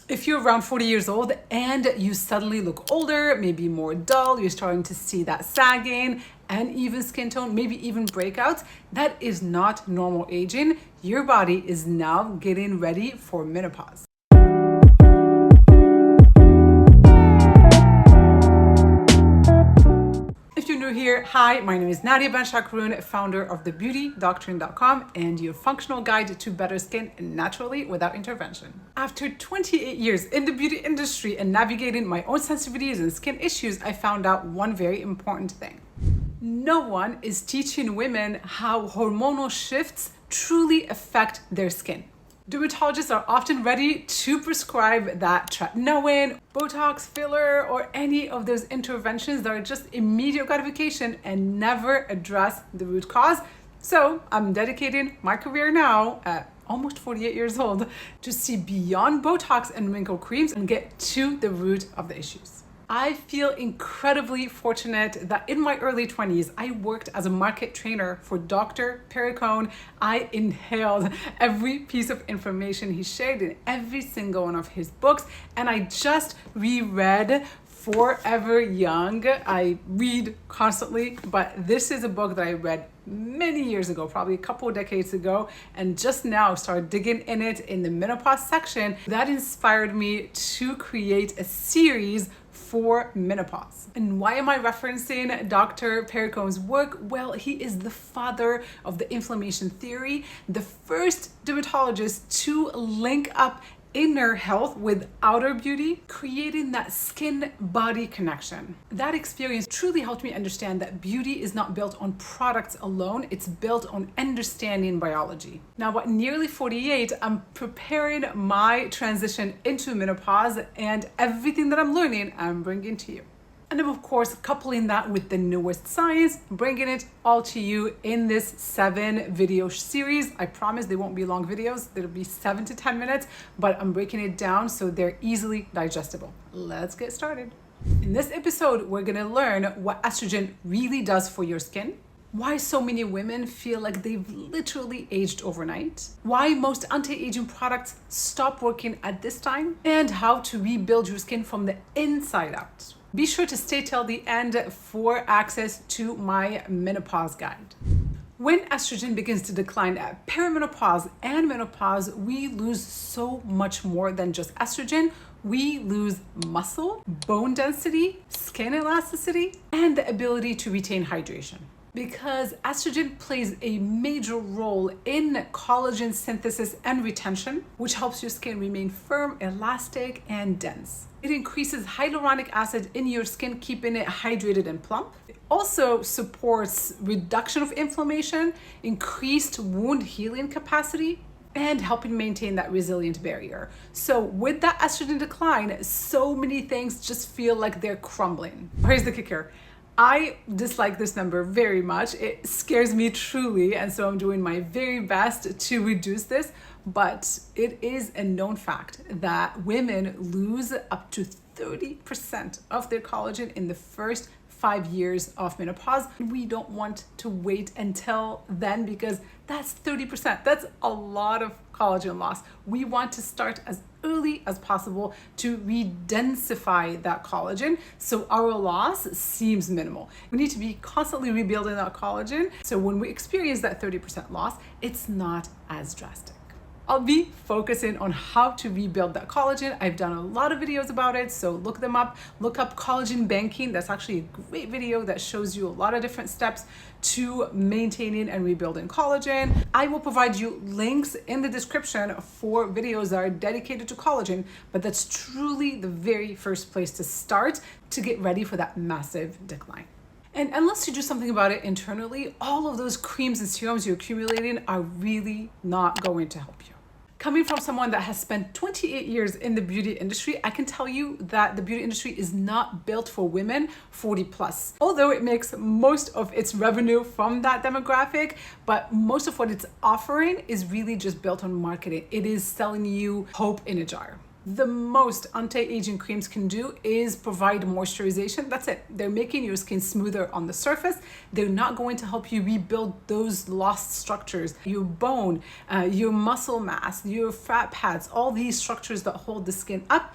If you're around 40 years old and you suddenly look older, maybe more dull, you're starting to see that sagging and even skin tone, maybe even breakouts, that is not normal aging. Your body is now getting ready for menopause. If you're new here, hi, my name is Nadia Benchakroun, founder of the beautydoctrine.com and your functional guide to better skin naturally without intervention. After 28 years in the beauty industry and navigating my own sensitivities and skin issues, I found out one very important thing. No one is teaching women how hormonal shifts truly affect their skin. Dermatologists are often ready to prescribe that retinoid, Botox, filler, or any of those interventions that are just immediate gratification and never address the root cause. So I'm dedicating my career now at almost 48 years old to see beyond Botox and wrinkle creams and get to the root of the issues. I feel incredibly fortunate that in my early 20s, I worked as a market trainer for Dr. Perimenopause. I inhaled every piece of information he shared in every single one of his books, and I just reread Forever Young. I read constantly, but this is a book that I read many years ago, probably a couple of decades ago, and just now started digging in it in the menopause section. That inspired me to create a series for menopause. And why am I referencing Dr. Perimenopause's work? Well, he is the father of the inflammation theory, the first dermatologist to link up inner health with outer beauty, creating that skin-body connection. That experience truly helped me understand that beauty is not built on products alone, it's built on understanding biology. Now, at nearly 48, I'm preparing my transition into menopause, and everything that I'm learning, I'm bringing to you. And I'm, of course, coupling that with the newest science, bringing it all to you in this 7-video series. I promise they won't be long videos. It'll be 7 to 10 minutes, but I'm breaking it down so they're easily digestible. Let's get started. In this episode, we're gonna learn what estrogen really does for your skin, why so many women feel like they've literally aged overnight, why most anti-aging products stop working at this time, and how to rebuild your skin from the inside out. Be sure to stay till the end for access to my menopause guide. When estrogen begins to decline at perimenopause and menopause, we lose so much more than just estrogen. We lose muscle, bone density, skin elasticity, and the ability to retain hydration. Because estrogen plays a major role in collagen synthesis and retention, which helps your skin remain firm, elastic, and dense. It increases hyaluronic acid in your skin, keeping it hydrated and plump. It also supports reduction of inflammation, increased wound healing capacity, and helping maintain that resilient barrier. So with that estrogen decline, so many things just feel like they're crumbling. Here's the kicker. I dislike this number very much. It scares me truly, and so I'm doing my very best to reduce this, but it is a known fact that women lose up to 30% of their collagen in the first 5 years of menopause. We don't want to wait until then because that's 30%. That's a lot of collagen loss. We want to start as early as possible to redensify that collagen so our loss seems minimal. We need to be constantly rebuilding that collagen so when we experience that 30% loss, it's not as drastic. I'll be focusing on how to rebuild that collagen. I've done a lot of videos about it, so look them up. Look up collagen banking. That's actually a great video that shows you a lot of different steps to maintaining and rebuilding collagen. I will provide you links in the description for videos that are dedicated to collagen, but that's truly the very first place to start to get ready for that massive decline. And unless you do something about it internally, all of those creams and serums you're accumulating are really not going to help you. Coming from someone that has spent 28 years in the beauty industry, I can tell you that the beauty industry is not built for women 40 plus. Although it makes most of its revenue from that demographic, but most of what it's offering is really just built on marketing. It is selling you hope in a jar. The most anti-aging creams can do is provide moisturization. That's it. They're making your skin smoother on the surface. They're not going to help you rebuild those lost structures, your bone, your muscle mass, your fat pads, all these structures that hold the skin up.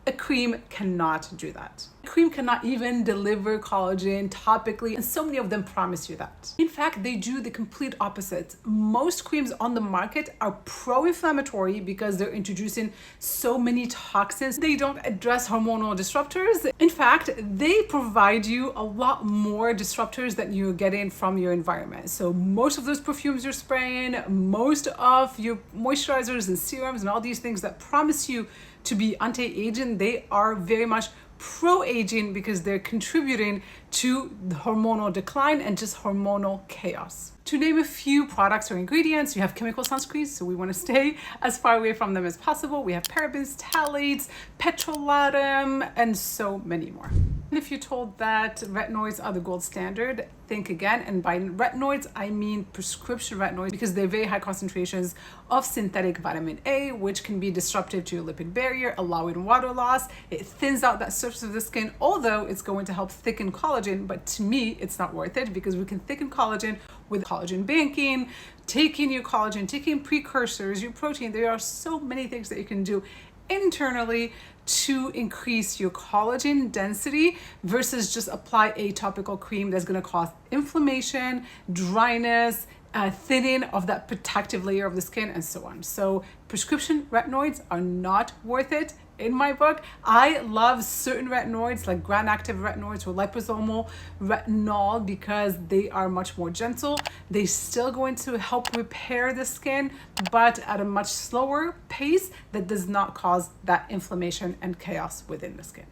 A cream cannot do that. A cream cannot even deliver collagen topically, and so many of them promise you that. In fact, they do the complete opposite. Most creams on the market are pro-inflammatory because they're introducing so many toxins. They don't address hormonal disruptors. In fact, they provide you a lot more disruptors than you're getting from your environment. So most of those perfumes you're spraying, most of your moisturizers and serums and all these things that promise you to be anti-aging, they are very much pro-aging because they're contributing to the hormonal decline and just hormonal chaos. To name a few products or ingredients, you have chemical sunscreens, so we want to stay as far away from them as possible. We have parabens, phthalates, petrolatum, and so many more. And if you're told that retinoids are the gold standard, think again. And by retinoids, I mean prescription retinoids because they're very high concentrations of synthetic vitamin A, which can be disruptive to your lipid barrier, allowing water loss. It thins out that surface of the skin, although it's going to help thicken collagen. But to me, it's not worth it because we can thicken collagen with collagen banking, taking your collagen, taking precursors, your protein. There are so many things that you can do internally to increase your collagen density versus just apply a topical cream that's going to cause inflammation, dryness, thinning of that protective layer of the skin, and so on. So prescription retinoids are not worth it. In my book, I love certain retinoids like gram-active retinoids or liposomal retinol because they are much more gentle. They're still going to help repair the skin, but at a much slower pace that does not cause that inflammation and chaos within the skin.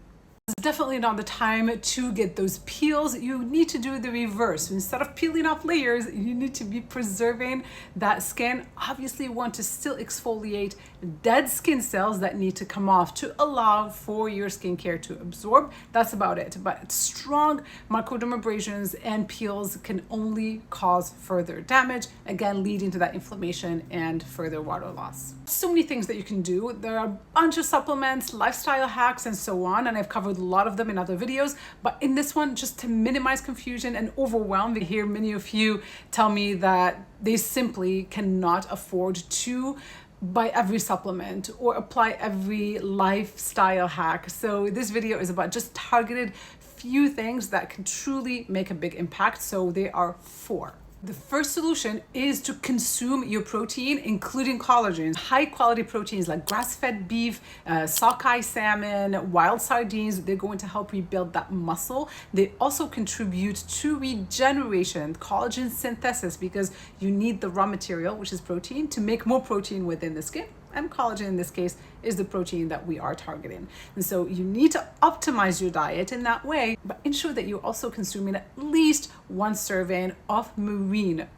It's definitely not the time to get those peels. You need to do the reverse. Instead of peeling off layers, you need to be preserving that skin. Obviously, you want to still exfoliate dead skin cells that need to come off to allow for your skincare to absorb. That's about it. But strong microdermabrasions and peels can only cause further damage, again, leading to that inflammation and further water loss. So many things that you can do. There are a bunch of supplements, lifestyle hacks, and so on, and I've covered a lot of them in other videos, but in this one, just to minimize confusion and overwhelm, I hear many of you tell me that they simply cannot afford to buy every supplement or apply every lifestyle hack. So this video is about just targeted few things that can truly make a big impact. So there are 4. The first solution is to consume your protein, including collagen. High quality proteins like grass-fed beef, sockeye salmon, wild sardines, they're going to help rebuild that muscle. They also contribute to regeneration, collagen synthesis, because you need the raw material, which is protein, to make more protein within the skin. And collagen in this case is the protein that we are targeting. And so you need to optimize your diet in that way, but ensure that you're also consuming at least 1 serving of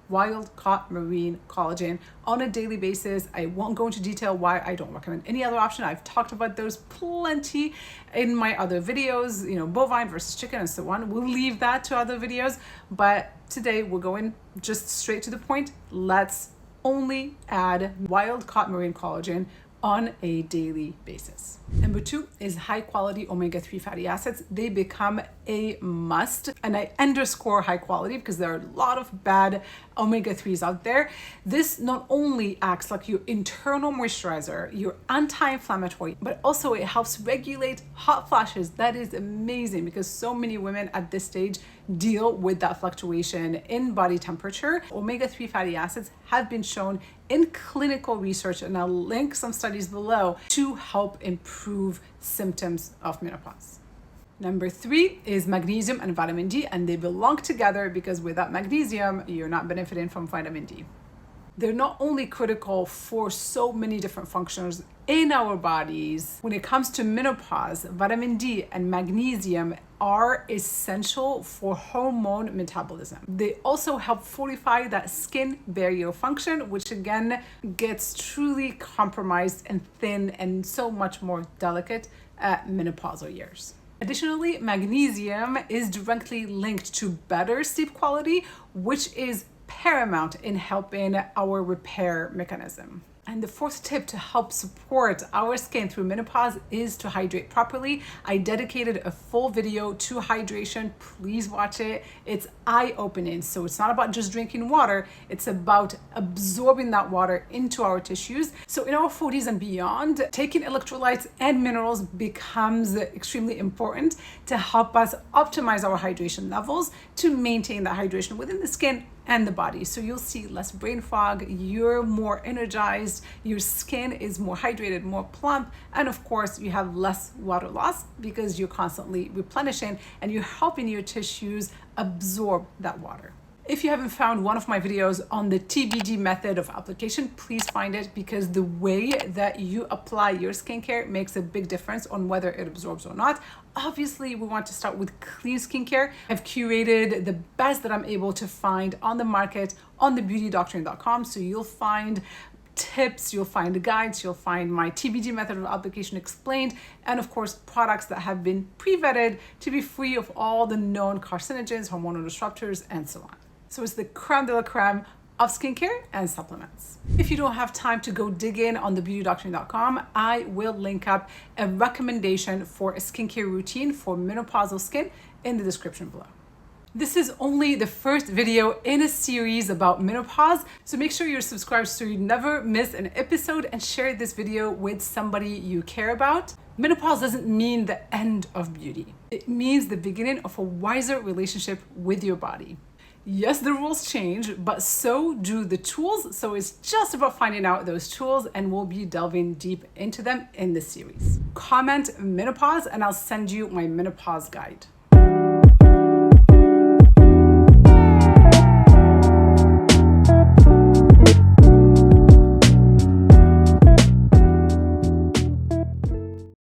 wild caught marine collagen on a daily basis. I won't go into detail why I don't recommend any other option. I've talked about those plenty in my other videos, bovine versus chicken and so on. We'll leave that to other videos, but today we're going just straight to the point. Let's only add wild caught marine collagen on a daily basis. Number 2 is high quality omega-3 fatty acids. They become a must, and I underscore high quality because there are a lot of bad omega-3s out there. This not only acts like your internal moisturizer, your anti-inflammatory, but also it helps regulate hot flashes. That is amazing because so many women at this stage deal with that fluctuation in body temperature. Omega-3 fatty acids have been shown in clinical research, and I'll link some studies below, to help improve symptoms of menopause. Number 3 is magnesium and vitamin D, and they belong together because without magnesium, you're not benefiting from vitamin D. They're not only critical for so many different functions in our bodies. When it comes to menopause, vitamin D and magnesium are essential for hormone metabolism. They also help fortify that skin barrier function, which again gets truly compromised and thin and so much more delicate at menopausal years. Additionally, magnesium is directly linked to better sleep quality, which is paramount in helping our repair mechanism. And the fourth tip to help support our skin through menopause is to hydrate properly. I dedicated a full video to hydration. Please watch it. It's eye-opening. So it's not about just drinking water. It's about absorbing that water into our tissues. So in our 40s and beyond, taking electrolytes and minerals becomes extremely important to help us optimize our hydration levels to maintain that hydration within the skin and the body. So you'll see less brain fog, you're more energized, your skin is more hydrated, more plump, and of course you have less water loss because you're constantly replenishing and you're helping your tissues absorb that water. If you haven't found one of my videos on the TBD method of application, please find it, because the way that you apply your skincare makes a big difference on whether it absorbs or not. Obviously, we want to start with clean skincare. I've curated the best that I'm able to find on the market on the beautydoctrine.com. So you'll find tips, you'll find guides, you'll find my TBD method of application explained, and of course products that have been pre-vetted to be free of all the known carcinogens, hormonal disruptors, and so on. So it's the creme de la creme of skincare and supplements. If you don't have time to go dig in on the beautydoctrine.com, I will link up a recommendation for a skincare routine for menopausal skin in the description below. This is only the first video in a series about menopause, so make sure you're subscribed so you never miss an episode, and share this video with somebody you care about. Menopause doesn't mean the end of beauty. It means the beginning of a wiser relationship with your body. Yes, the rules change, but so do the tools. So it's just about finding out those tools, and we'll be delving deep into them in this series. Comment menopause and I'll send you my menopause guide.